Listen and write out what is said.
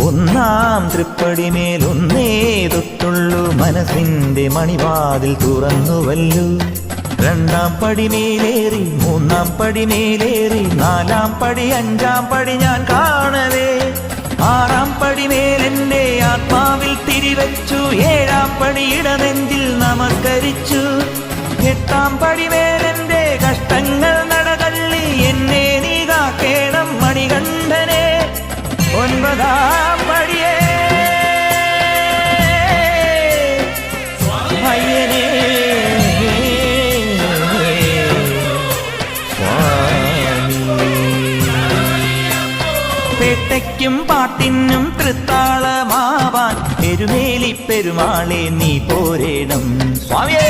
ഒന്നാം തൃപ്പടിമേലൊന്നേ തൊട്ടുള്ളൂ മനസ്സിന്റെ മണിവാതിൽ തുറന്നുവല്ലോ. രണ്ടാം പടിമേലേറി മൂന്നാം പടിമേലേറി നാലാം പടി അഞ്ചാം പടി ഞാൻ കാണവേ. ആറാം പടിമേലെന്റെ ആത്മാവിൽ തിരിവച്ചു. ഏഴാം പടിയിട നെഞ്ചിൽ നമസ്കരിച്ചു. എട്ടാം പടിമേലെന്റെ കഷ്ടങ്ങൾ നടതള്ളി എന്നെ നീ കാക്കേണം മണികണ്ഠനെ. ഒൻപതാം പടിയേ അയ്യനേ പേട്ടയ്ക്കും പാട്ടിനും തൃത്താളമാവാൻ എരുമേലി പെരുമാളെ നീ പോരേണം സ്വാമിയേ.